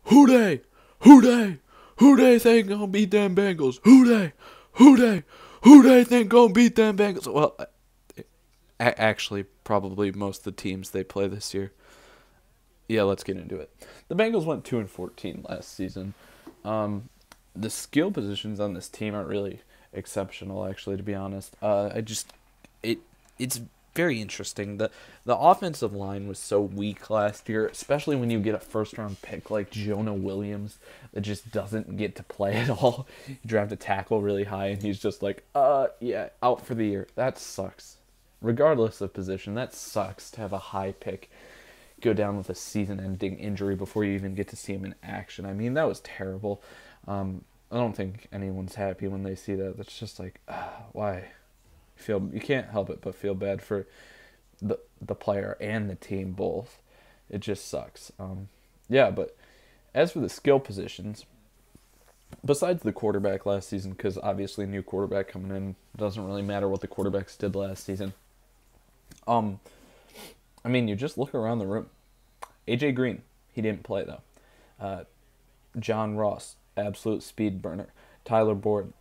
Who they? Who they? Who they think gonna beat them Bengals? Who they? Who they? Who they think gonna beat them Bengals? Well, actually, probably most of the teams they play this year. Yeah, let's get into it. The Bengals went 2-14 last season. The skill positions on this team aren't really exceptional, actually, to be honest. It's very interesting. The offensive line was so weak last year, especially when you get a first round pick like Jonah Williams that just doesn't get to play at all. You draft a tackle really high and he's just like, yeah, out for the year. That sucks. Regardless of position, that sucks to have a high pick go down with a season-ending injury before you even get to see him in action. I mean, that was terrible. I don't think anyone's happy when they see that. That's just like, why? You can't help it but feel bad for the player and the team both. It just sucks. Yeah, but as for the skill positions, besides the quarterback last season, because obviously new quarterback coming in, doesn't really matter what the quarterbacks did last season. I mean, you just look around the room. AJ Green, he didn't play though. John Ross, absolute speed burner. Tyler Boyd.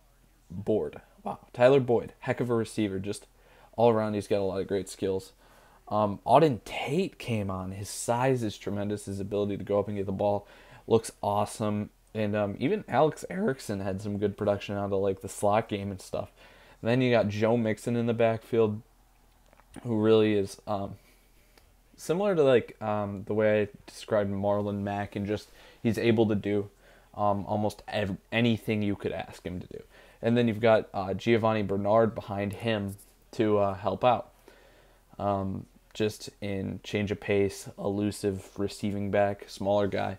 Wow. Tyler Boyd, heck of a receiver. Just all around, he's got a lot of great skills. Auden Tate came on. His size is tremendous. His ability to go up and get the ball looks awesome. And even Alex Erickson had some good production out of like the slot game and stuff. And then you got Joe Mixon in the backfield, who really is similar to like the way I described Marlon Mack, and just he's able to do almost anything you could ask him to do. And then you've got Giovanni Bernard behind him to help out. Just in change of pace, elusive receiving back, smaller guy.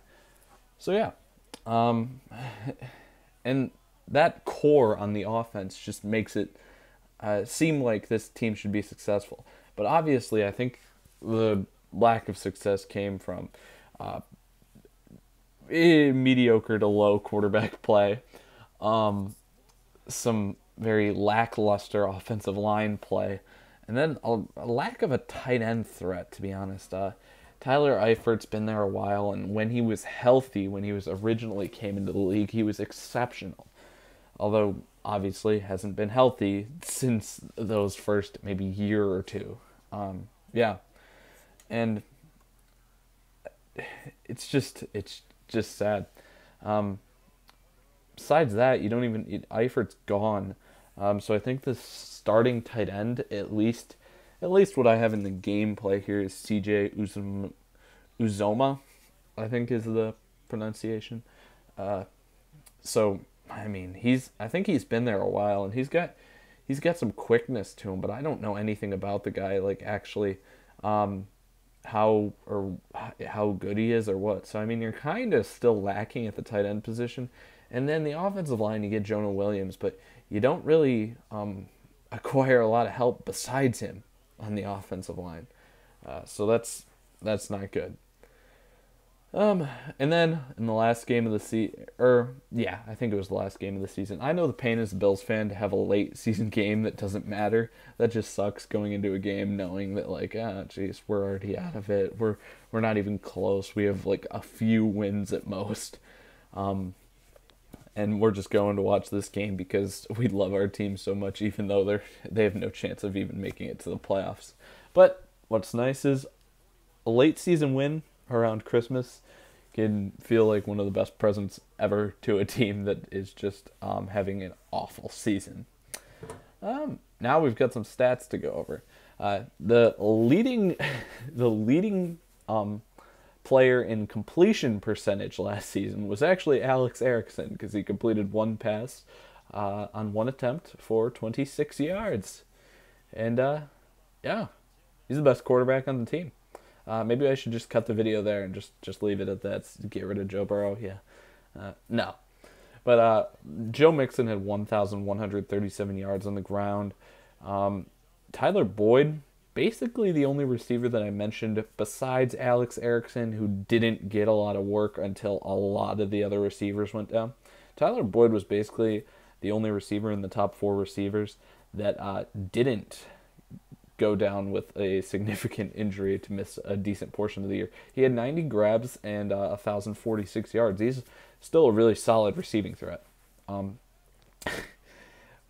So yeah. And that core on the offense just makes it seem like this team should be successful. But obviously, I think the lack of success came from mediocre to low quarterback play. Some very lackluster offensive line play, and then a lack of a tight end threat, to be honest. Tyler Eifert's been there a while, and when he was healthy, when he was originally came into the league, he was exceptional. Although, obviously, hasn't been healthy since those first maybe year or two. Yeah. And it's just sad. Besides that, Eifert's gone. So I think the starting tight end, at least what I have in the gameplay here, is CJ Uzoma, I think is the pronunciation. So I mean, I think he's been there a while, and he's got some quickness to him, but I don't know anything about the guy, like actually how good he is or what. So I mean, you're kind of still lacking at the tight end position. And then the offensive line, you get Jonah Williams, but you don't really acquire a lot of help besides him on the offensive line. So that's not good. And then in the last game of the season, I think it was the last game of the season. I know the pain as a Bills fan to have a late season game that doesn't matter. That just sucks, going into a game knowing that like, we're already out of it. We're not even close. We have like a few wins at most. And we're just going to watch this game because we love our team so much, even though they have no chance of even making it to the playoffs. But what's nice is a late season win around Christmas can feel like one of the best presents ever to a team that is just having an awful season. Now we've got some stats to go over. The leading player in completion percentage last season was actually Alex Erickson, because he completed one pass on one attempt for 26 yards. And yeah, he's the best quarterback on the team. Maybe I should just cut the video there and just leave it at that. Get rid of Joe Burrow. Yeah. No. But Joe Mixon had 1,137 yards on the ground. Tyler Boyd, basically the only receiver that I mentioned besides Alex Erickson who didn't get a lot of work until a lot of the other receivers went down. Tyler Boyd was basically the only receiver in the top four receivers that didn't go down with a significant injury to miss a decent portion of the year. He had 90 grabs and 1,046 yards. He's still a really solid receiving threat. Um,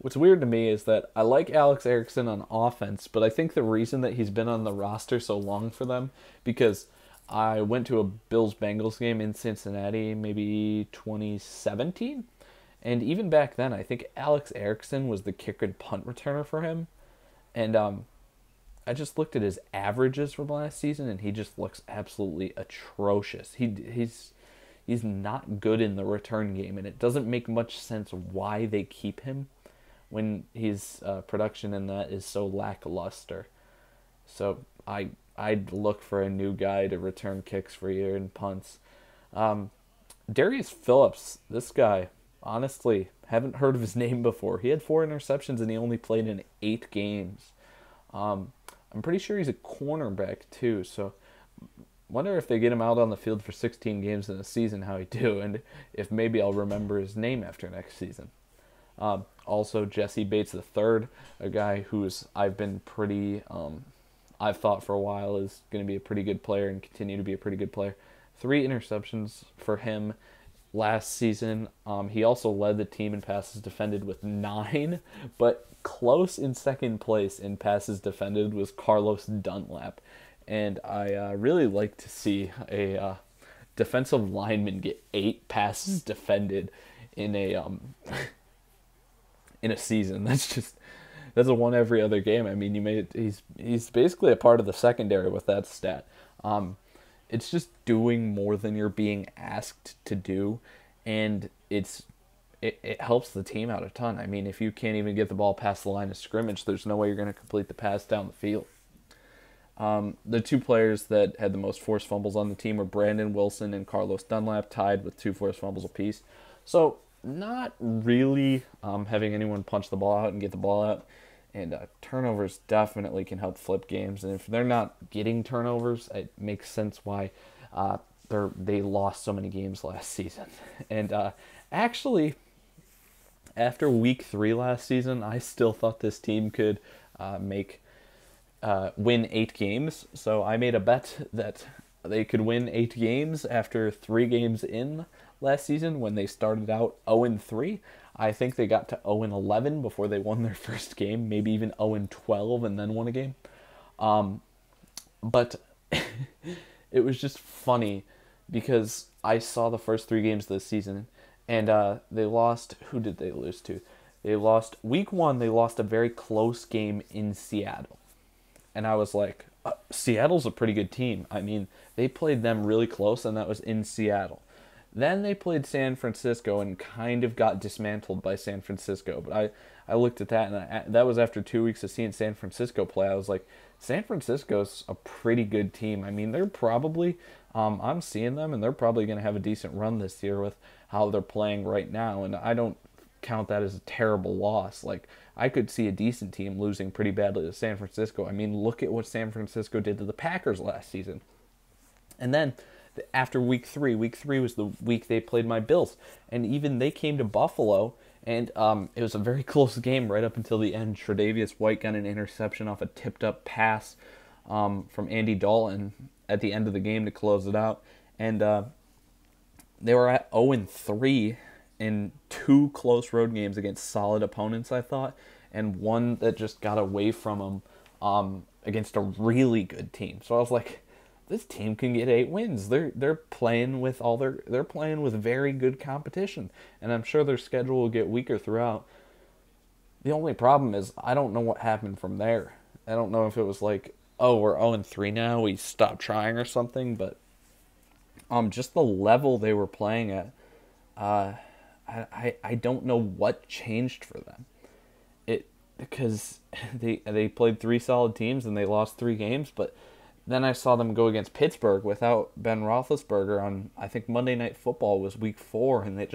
What's weird to me is that I like Alex Erickson on offense, but I think the reason that he's been on the roster so long for them, because I went to a Bills-Bengals game in Cincinnati maybe 2017, and even back then I think Alex Erickson was the kick and punt returner for him, and I just looked at his averages from last season, and he just looks absolutely atrocious. He's not good in the return game, and it doesn't make much sense why they keep him when his production in that is so lackluster. So I'd look for a new guy to return kicks for you and punts. Darius Phillips, this guy, honestly, haven't heard of his name before. He had 4 interceptions and he only played in 8 games. I'm pretty sure he's a cornerback too, so wonder if they get him out on the field for 16 games in a season, how he do, and if maybe I'll remember his name after next season. Also, Jesse Bates III, a guy I've thought for a while is going to be a pretty good player and continue to be a pretty good player. 3 interceptions for him last season. He also led the team in passes defended with 9, but close in second place in passes defended was Carlos Dunlap. And I really like to see a defensive lineman get 8 passes defended in a season. That's a one every other game. I mean, he's basically a part of the secondary with that stat. It's just doing more than you're being asked to do, and it helps the team out a ton. I mean, if you can't even get the ball past the line of scrimmage, there's no way you're going to complete the pass down the field. The 2 players that had the most forced fumbles on the team were Brandon Wilson and Carlos Dunlap, tied with 2 forced fumbles apiece. So not really having anyone punch the ball out and get the ball out. And turnovers definitely can help flip games. And if they're not getting turnovers, it makes sense why they lost so many games last season. And actually, after week 3 last season, I still thought this team could win 8 games. So I made a bet that they could win 8 games after 3 games in last season when they started out 0-3. I think they got to 0-11 before they won their first game, maybe even 0-12 and then won a game. But it was just funny because I saw the first 3 games this season and they lost. Who did they lose to? They lost week 1. They lost a very close game in Seattle. And I was like, Seattle's a pretty good team. I mean, they played them really close and that was in Seattle. Then they played San Francisco and kind of got dismantled by San Francisco. But I looked at that, and that was after 2 weeks of seeing San Francisco play. I was like, San Francisco's a pretty good team. I mean, they're probably, I'm seeing them, and they're probably going to have a decent run this year with how they're playing right now. And I don't count that as a terrible loss. Like, I could see a decent team losing pretty badly to San Francisco. I mean, look at what San Francisco did to the Packers last season. And then after week 3 was the week they played my Bills, and even they came to Buffalo, and it was a very close game right up until the end. Tre'Davious White got an interception off a tipped-up pass from Andy Dalton at the end of the game to close it out, and they were at 0-3 in 2 close road games against solid opponents, I thought, and one that just got away from them against a really good team. So I was like, this team can get 8 wins. They're playing with they're playing with very good competition, and I'm sure their schedule will get weaker throughout. The only problem is I don't know what happened from there. I don't know if it was like, oh, we're 0-3 now, we stopped trying or something, but just the level they were playing at, I don't know what changed for them. Because they played 3 solid teams and they lost 3 games, but then I saw them go against Pittsburgh without Ben Roethlisberger on, I think Monday Night Football was week 4, and they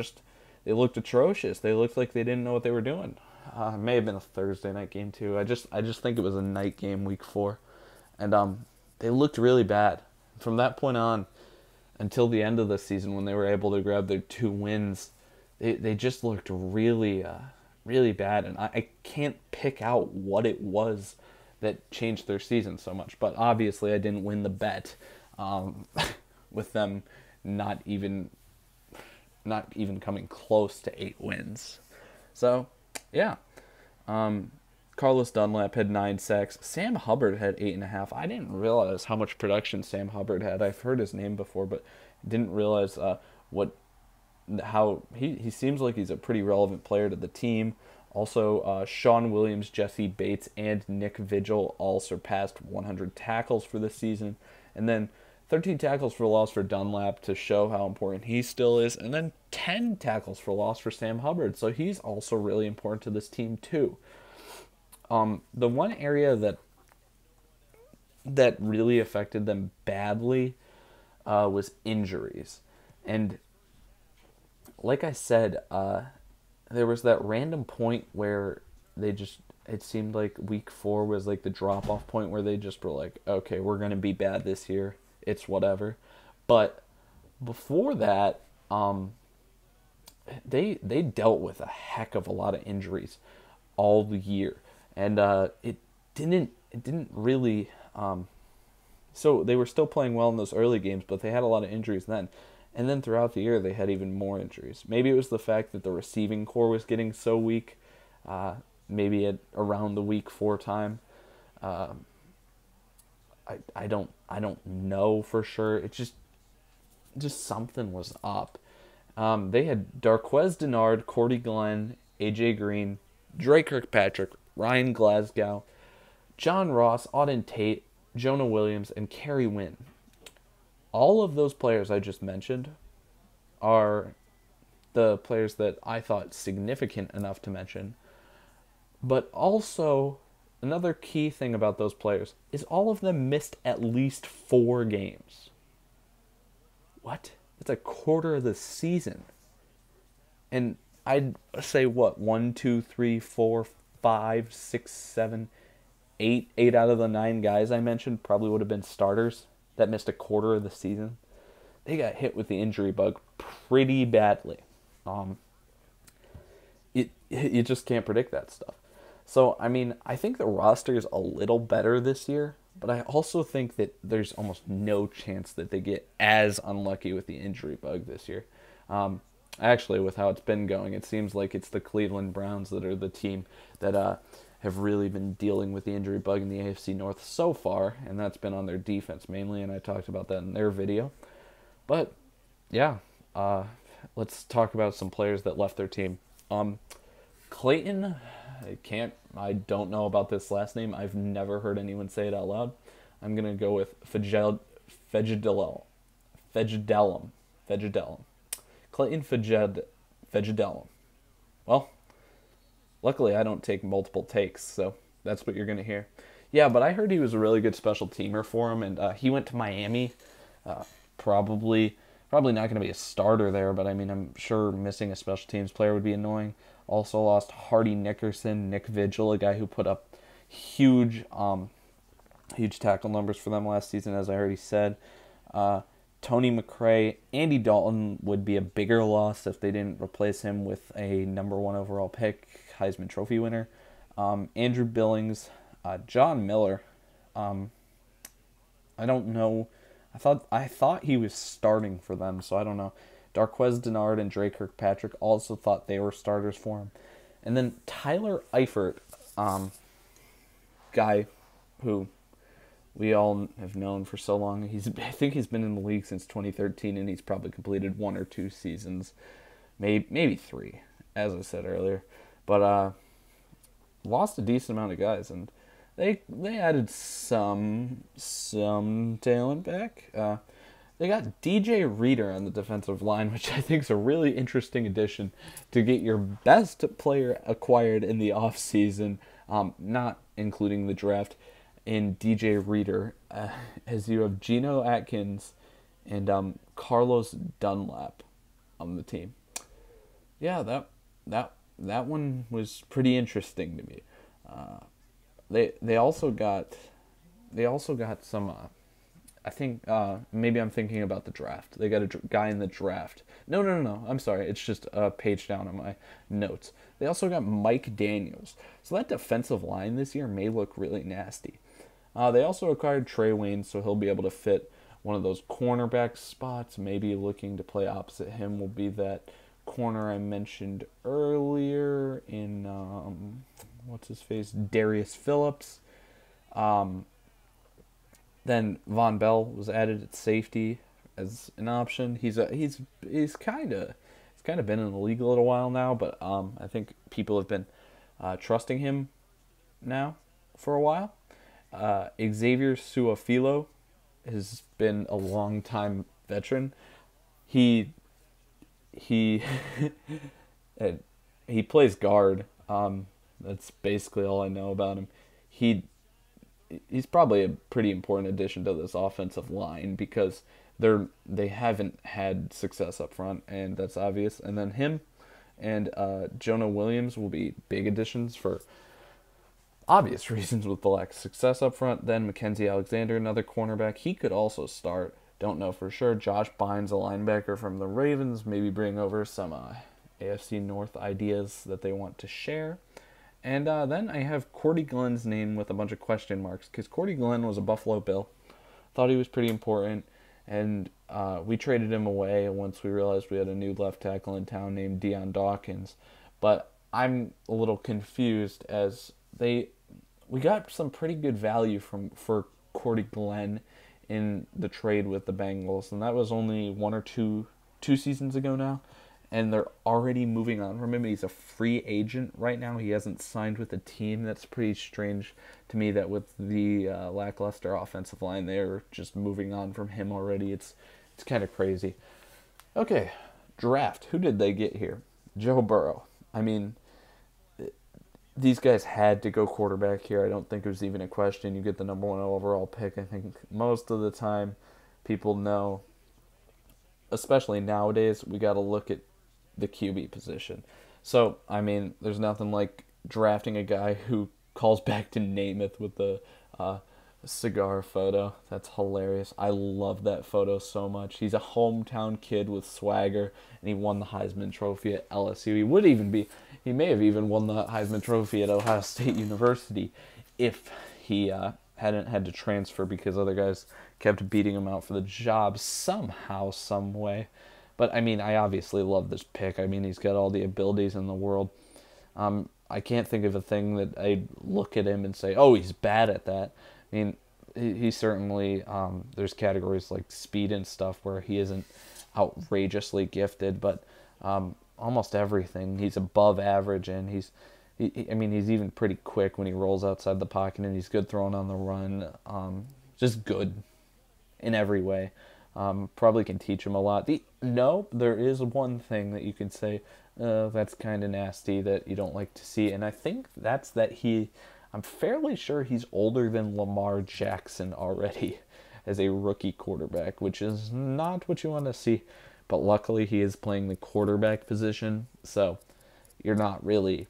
looked atrocious. They looked like they didn't know what they were doing. It may have been a Thursday night game too. I just think it was a night game, week 4, and they looked really bad. From that point on, until the end of the season when they were able to grab their 2 wins, they just looked really, really bad, and I can't pick out what it was that changed their season so much. But obviously, I didn't win the bet with them not even coming close to 8 wins. So, yeah. Carlos Dunlap had 9 sacks. Sam Hubbard had 8.5. I didn't realize how much production Sam Hubbard had. I've heard his name before, but didn't realize how he seems like he's a pretty relevant player to the team. Also, Sean Williams, Jesse Bates, and Nick Vigil all surpassed 100 tackles for this season. And then 13 tackles for loss for Dunlap to show how important he still is. And then 10 tackles for loss for Sam Hubbard. So he's also really important to this team too. The one area that really affected them badly was injuries. And like I said, there was that random point where it seemed like week 4 was like the drop-off point where they just were like, okay, we're going to be bad this year. It's whatever. But before that, they dealt with a heck of a lot of injuries all the year. And it didn't really... so they were still playing well in those early games, but they had a lot of injuries then. And then throughout the year, they had even more injuries. Maybe it was the fact that the receiving core was getting so weak. Maybe at around the week 4 time. I don't know for sure. It just something was up. They had Darqueze Dennard, Cordy Glenn, AJ Green, Dre Kirkpatrick, Ryan Glasgow, John Ross, Auden Tate, Jonah Williams, and Kerry Wynn. All of those players I just mentioned are the players that I thought significant enough to mention. But also, another key thing about those players is all of them missed at least 4 games. What? That's a quarter of the season. And I'd say, 1, 2, 3, 4, 5, 6, 7, 8 out of the 9 guys I mentioned probably would have been starters that missed a quarter of the season. They got hit with the injury bug pretty badly. You just can't predict that stuff. So, I mean, I think the roster is a little better this year, but I also think that there's almost no chance that they get as unlucky with the injury bug this year. Actually, with how it's been going, it seems like it's the Cleveland Browns that are the team that have really been dealing with the injury bug in the AFC North so far, and that's been on their defense mainly, and I talked about that in their video. But, yeah, let's talk about some players that left their team. Clayton, I don't know about this last name. I've never heard anyone say it out loud. I'm going to go with Fegedellum. Clayton Fegedellum. Well, luckily I don't take multiple takes, so that's what you're going to hear. Yeah, but I heard he was a really good special teamer for him, and he went to Miami. Probably not going to be a starter there, but I mean, I'm sure missing a special teams player would be annoying. Also lost Hardy Nickerson, Nick Vigil, a guy who put up huge tackle numbers for them last season, as I already said. Tony McRae, Andy Dalton would be a bigger loss if they didn't replace him with a number 1 overall pick, Heisman Trophy winner. Andrew Billings, John Miller. I don't know. I thought he was starting for them, so I don't know. Darqueze Dennard and Dre Kirkpatrick also thought they were starters for him. And then Tyler Eifert, guy who we all have known for so long. I think he's been in the league since 2013, and he's probably completed 1 or 2 seasons, maybe 3, as I said earlier. But lost a decent amount of guys, and they added some talent back. They got DJ Reader on the defensive line, which I think is a really interesting addition to get your best player acquired in the offseason, not including the draft, in DJ Reader, as you have Geno Atkins and Carlos Dunlap on the team. Yeah, that one was pretty interesting to me. They also got some I think maybe I'm thinking about the draft. They got a guy in the draft. No. I'm sorry. It's just a page down on my notes. They also got Mike Daniels. So that defensive line this year may look really nasty. They also acquired Trey Waynes, so he'll be able to fit one of those cornerback spots. Maybe looking to play opposite him will be that corner I mentioned earlier in what's his face, Darius Phillips. Then Von Bell was added at safety as an option. He's kind of been in the league a little while now, but I think people have been trusting him now for a while. Xavier Suafilo has been a long time veteran. He he plays guard. That's basically all I know about him. He's probably a pretty important addition to this offensive line because they haven't had success up front, and that's obvious. And then him and Jonah Williams will be big additions for obvious reasons with the lack of success up front. Then Mackenzie Alexander, another cornerback, he could also start. Don't know for sure. Josh Bynes, a linebacker from the Ravens, maybe bring over some AFC North ideas that they want to share. And then I have Cordy Glenn's name with a bunch of question marks because Cordy Glenn was a Buffalo Bill. Thought he was pretty important, and we traded him away once we realized we had a new left tackle in town named Deion Dawkins. But I'm a little confused as we got some pretty good value for Cordy Glenn in the trade with the Bengals, and that was only one or two seasons ago now. And they're already moving on from him. He's a free agent right now. He hasn't signed with a team. That's pretty strange to me that with the lackluster offensive line, they're just moving on from him already. It's kind of crazy. Okay, draft. Who did they get here? Joe Burrow. I mean, these guys had to go quarterback here. I don't think it was even a question. You get the number 1 overall pick. I think most of the time people know, especially nowadays, we got to look at the QB position. So, I mean, there's nothing like drafting a guy who calls back to Namath with the cigar photo. That's hilarious. I love that photo so much. He's a hometown kid with swagger, and he won the Heisman Trophy at LSU. He may have even won the Heisman Trophy at Ohio State University if he hadn't had to transfer because other guys kept beating him out for the job somehow, some way. But, I mean, I obviously love this pick. I mean, he's got all the abilities in the world. I can't think of a thing that I'd look at him and say, oh, he's bad at that. I mean, he certainly, there's categories like speed and stuff where he isn't outrageously gifted, but almost everything. He's above average, and he's even pretty quick when he rolls outside the pocket, and he's good throwing on the run. Just good in every way. Probably can teach him a lot. There is one thing that you can say that's kind of nasty that you don't like to see, and I think that's that I'm fairly sure he's older than Lamar Jackson already as a rookie quarterback, which is not what you want to see. But luckily he is playing the quarterback position, so you're not really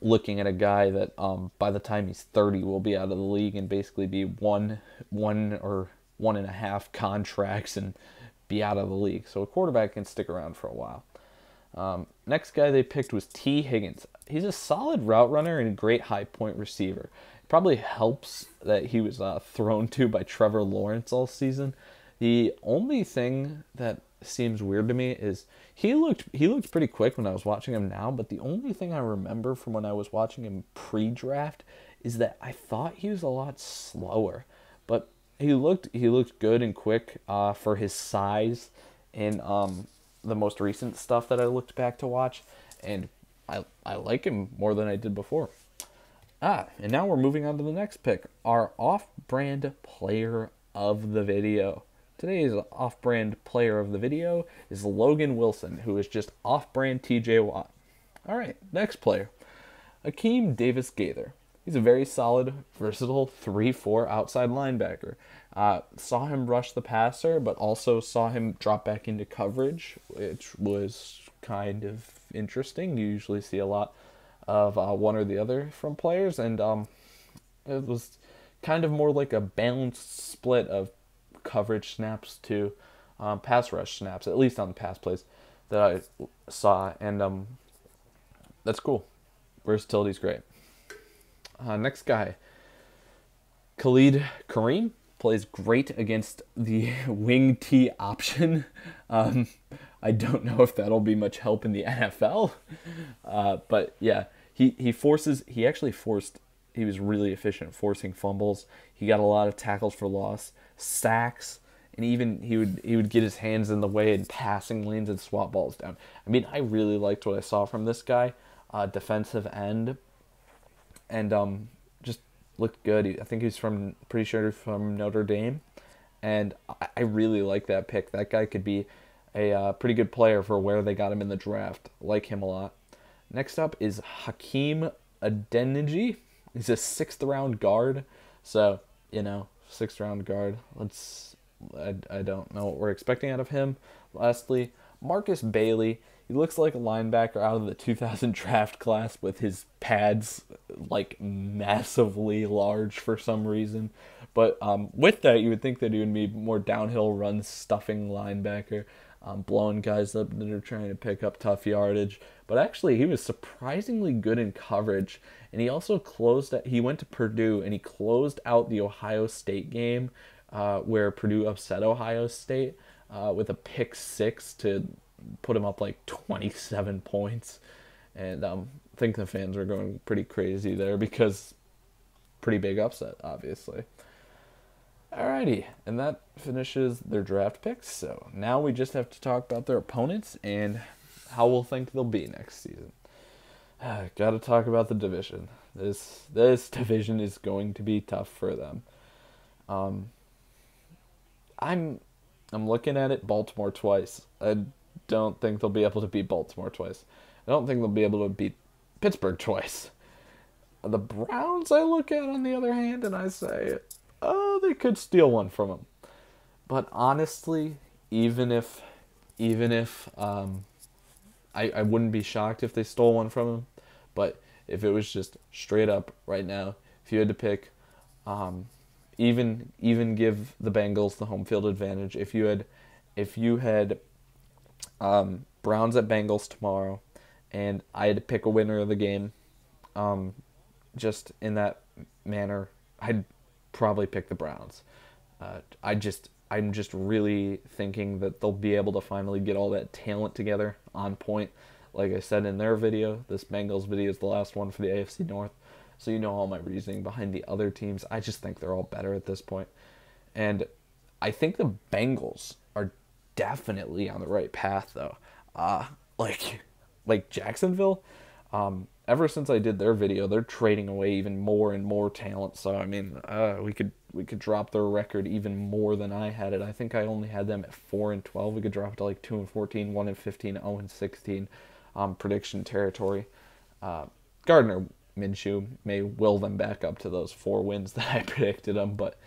looking at a guy that by the time he's 30 will be out of the league and basically be one or 1.5 contracts and be out of the league. So a quarterback can stick around for a while. Next guy they picked was T. Higgins. He's a solid route runner and a great high point receiver. It probably helps that he was thrown to by Trevor Lawrence all season. The only thing that seems weird to me is he looked pretty quick when I was watching him now, but the only thing I remember from when I was watching him pre-draft is that I thought he was a lot slower. But he looked good and quick for his size in the most recent stuff that I looked back to watch, and I like him more than I did before. And now we're moving on to the next pick, our off-brand player of the video. Today's off-brand player of the video is Logan Wilson, who is just off-brand TJ Watt. All right, next player, Akeem Davis-Gaither. He's a very solid, versatile 3-4 outside linebacker. Saw him rush the passer, but also saw him drop back into coverage, which was kind of interesting. You usually see a lot of one or the other from players, and it was kind of more like a balanced split of coverage snaps to pass rush snaps, at least on the pass plays that I saw, and that's cool. Versatility's great. Next guy, Khalid Kareem, plays great against the wing T option. I don't know if that'll be much help in the NFL, but yeah, he actually forced. He was really efficient at forcing fumbles. He got a lot of tackles for loss, sacks, and even he would get his hands in the way in passing lanes and swat balls down. I mean, I really liked what I saw from this guy, defensive end, and just looked good. I think he's pretty sure from Notre Dame, and I really like that pick. That guy could be a pretty good player for where they got him in the draft. Like him a lot. Next up is Hakeem Adeniji. He's a 6th round guard, so 6th round guard. I don't know what we're expecting out of him. Lastly, Marcus Bailey. He looks like a linebacker out of the 2000 draft class with his pads like massively large for some reason. But with that, you would think that he would be more downhill run stuffing linebacker, blowing guys up that are trying to pick up tough yardage. But actually, he was surprisingly good in coverage. And he also he went to Purdue and he closed out the Ohio State game where Purdue upset Ohio State with a pick 6 to put him up like 27 points. And I think the fans are going pretty crazy there because pretty big upset, obviously. Alrighty, and that finishes their draft picks. So now we just have to talk about their opponents and how we'll think they'll be next season. Got to talk about the division. This division is going to be tough for them. I'm looking at it Baltimore twice. I don't think they'll be able to beat Baltimore twice. I don't think they'll be able to beat Pittsburgh twice. The Browns I look at on the other hand and I say, oh, they could steal one from them. But honestly, even if I wouldn't be shocked if they stole one from him, but if it was just straight up right now, if you had to pick, even give the Bengals the home field advantage. If you had Browns at Bengals tomorrow, and I had to pick a winner of the game, just in that manner, I'd probably pick the Browns. I'm just really thinking that they'll be able to finally get all that talent together on point. Like I said in their video, this Bengals video is the last one for the AFC North, so you know all my reasoning behind the other teams. I just think they're all better at this point. And I think the Bengals are definitely on the right path, though. Like Jacksonville, ever since I did their video, they're trading away even more and more talent. So I mean, we could drop their record even more than I had it. I think I only had them at 4-12. We could drop it to like 2-14, 1-15, 0-16, prediction territory. Gardner Minshew may will them back up to those 4 wins that I predicted them, but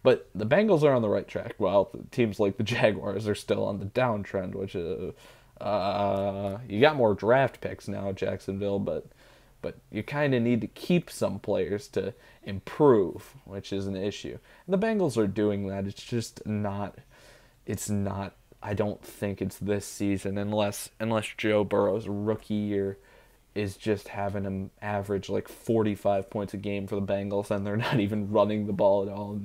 the Bengals are on the right track. While teams like the Jaguars are still on the downtrend, which is. You got more draft picks now, Jacksonville, but you kind of need to keep some players to improve, which is an issue. And the Bengals are doing that. It's just not. It's not. I don't think it's this season unless Joe Burrow's rookie year is just having him average like 45 points a game for the Bengals, and they're not even running the ball at all, and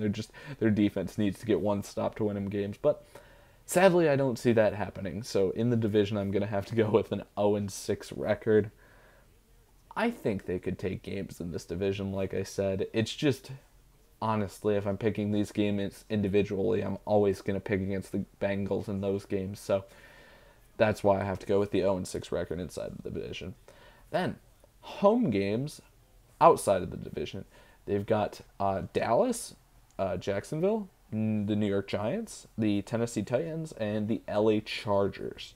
their defense needs to get one stop to win them games, but. Sadly, I don't see that happening, so in the division, I'm going to have to go with an 0-6 record. I think they could take games in this division, like I said. It's just, honestly, if I'm picking these games individually, I'm always going to pick against the Bengals in those games, so that's why I have to go with the 0-6 record inside the division. Then, home games outside of the division. They've got Dallas, Jacksonville, the New York Giants, the Tennessee Titans, and the LA Chargers.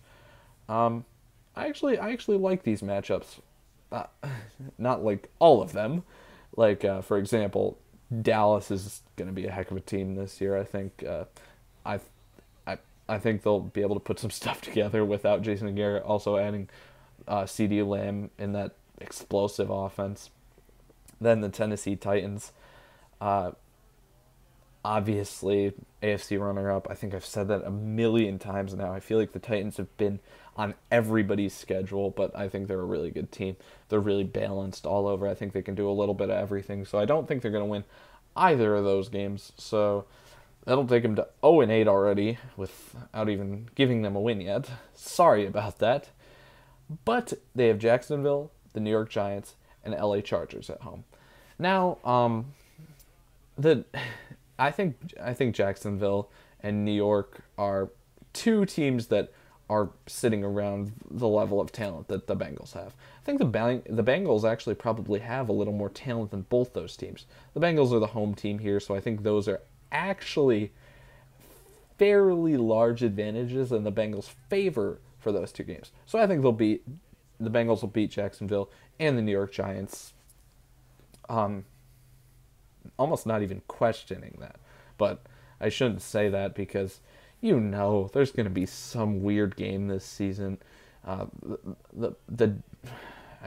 I actually like these matchups. Not like all of them. Like for example, Dallas is going to be a heck of a team this year. I think I think they'll be able to put some stuff together without Jason Garrett. Also adding CeeDee Lamb in that explosive offense. Then the Tennessee Titans. obviously AFC runner-up. I think I've said that a million times now. I feel like the Titans have been on everybody's schedule, but I think they're a really good team. They're really balanced all over. I think they can do a little bit of everything, so I don't think they're going to win either of those games. So that'll take them to 0-8 already without even giving them a win yet. Sorry about that. But they have Jacksonville, the New York Giants, and LA Chargers at home. Now, I think Jacksonville and New York are two teams that are sitting around the level of talent that the Bengals have. I think the Bengals actually probably have a little more talent than both those teams. The Bengals are the home team here, so I think those are actually fairly large advantages in the Bengals' favor for those two games. So I think the Bengals will beat Jacksonville and the New York Giants. Almost not even questioning that. But I shouldn't say that because there's going to be some weird game this season. I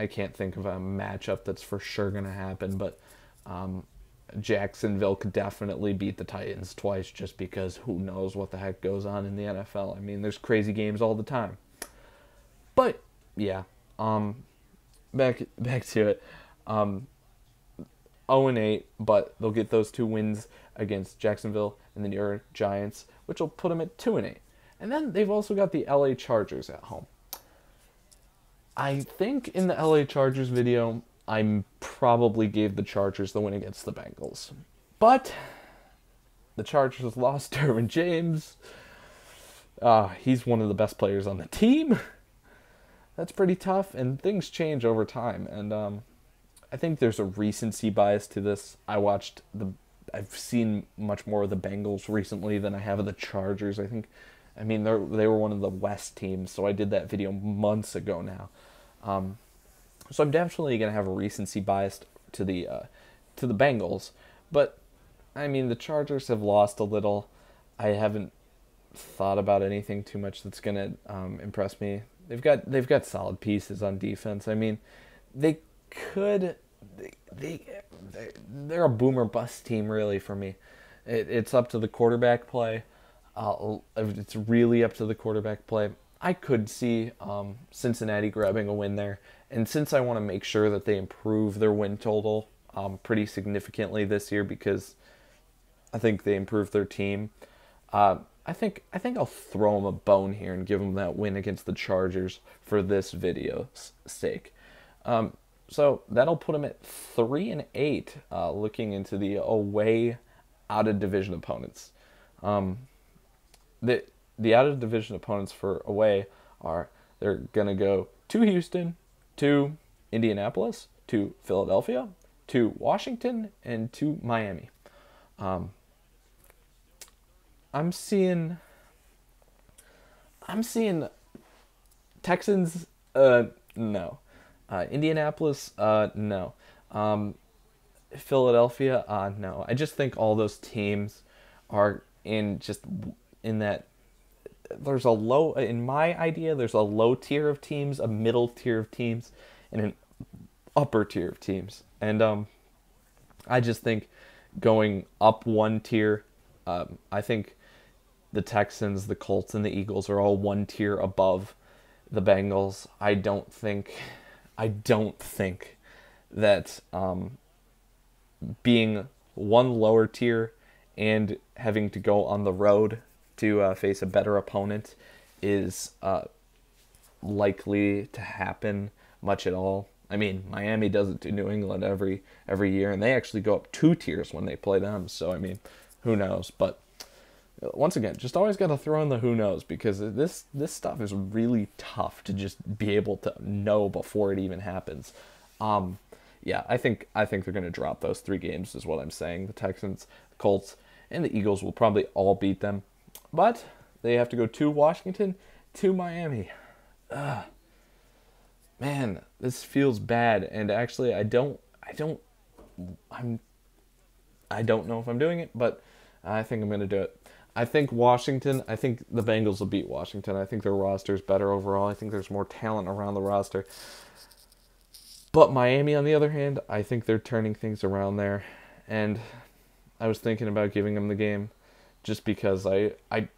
can't think of a matchup that's for sure going to happen, but Jacksonville could definitely beat the Titans twice just because who knows what the heck goes on in the NFL. I mean, there's crazy games all the time. But yeah, back to it. 0-8, but they'll get those two wins against Jacksonville and the New York Giants, which will put them at 2-8. And then they've also got the LA Chargers at home. I think in the LA Chargers video, I probably gave the Chargers the win against the Bengals. But the Chargers lost Derwin James. He's one of the best players on the team. That's pretty tough, and things change over time. And I think there's a recency bias to this. I've seen much more of the Bengals recently than I have of the Chargers. They were one of the West teams, so I did that video months ago now. So I'm definitely gonna have a recency bias to the Bengals, but I mean the Chargers have lost a little. I haven't thought about anything too much that's gonna impress me. They've got solid pieces on defense. I mean, they're a boom or bust team really for me. It's up to the quarterback play. It's really up to the quarterback play. I could see Cincinnati grabbing a win there, and since I want to make sure that they improve their win total pretty significantly this year because I think they improved their team, I think I'll throw them a bone here and give them that win against the Chargers for this video's sake. So that'll put them at 3-8, looking into the away out of division opponents. The out of division opponents for away they're gonna go to Houston, to Indianapolis, to Philadelphia, to Washington, and to Miami. I'm seeing Texans, no. Indianapolis, no. Philadelphia, no. I just think all those teams are in that. There's a low, in my idea, there's a low tier of teams, a middle tier of teams, and an upper tier of teams. And I just think going up one tier, I think the Texans, the Colts, and the Eagles are all one tier above the Bengals. I don't think that being one lower tier and having to go on the road to face a better opponent is likely to happen much at all. I mean, Miami does it to New England every year, and they actually go up 2 tiers when they play them. So, I mean, who knows? But once again, just always got to throw in the who knows, because this stuff is really tough to just be able to know before it even happens. Yeah, I think they're going to drop those 3 games is what I'm saying. The Texans, the Colts, and the Eagles will probably all beat them. But they have to go to Washington, to Miami. Man, this feels bad, and actually I don't know if I'm doing it, but I think I'm going to do it. I think the Bengals will beat Washington. I think their roster is better overall. I think there's more talent around the roster. But Miami, on the other hand, I think they're turning things around there. And I was thinking about giving them the game, just because I'm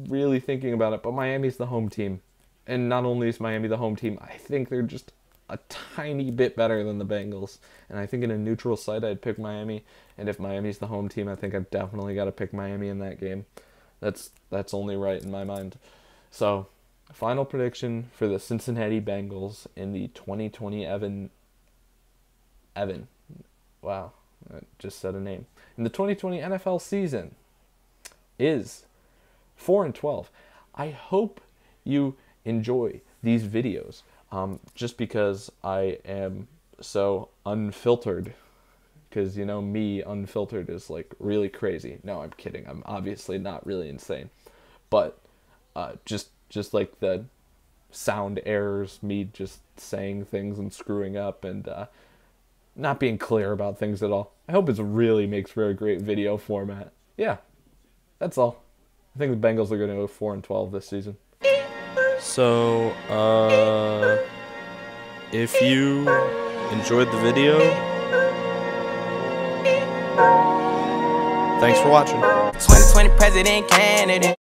really thinking about it. But Miami's the home team, and not only is Miami the home team, I think they're just a tiny bit better than the Bengals. And I think in a neutral site, I'd pick Miami. And if Miami's the home team, I think I've definitely got to pick Miami in that game. That's only right in my mind. So, final prediction for the Cincinnati Bengals in the 2020 Evan. Wow, I just said a name. In the 2020 NFL season is 4-12. I hope you enjoy these videos. Just because I am so unfiltered, because you know me, unfiltered is like really crazy. No, I'm kidding. I'm obviously not really insane, but just like the sound errors, me just saying things and screwing up and not being clear about things at all. I hope it really makes for a great video format. Yeah, that's all. I think the Bengals are going to go 4-12 this season. So, if you enjoyed the video, thanks for watching. 2020 president candidate.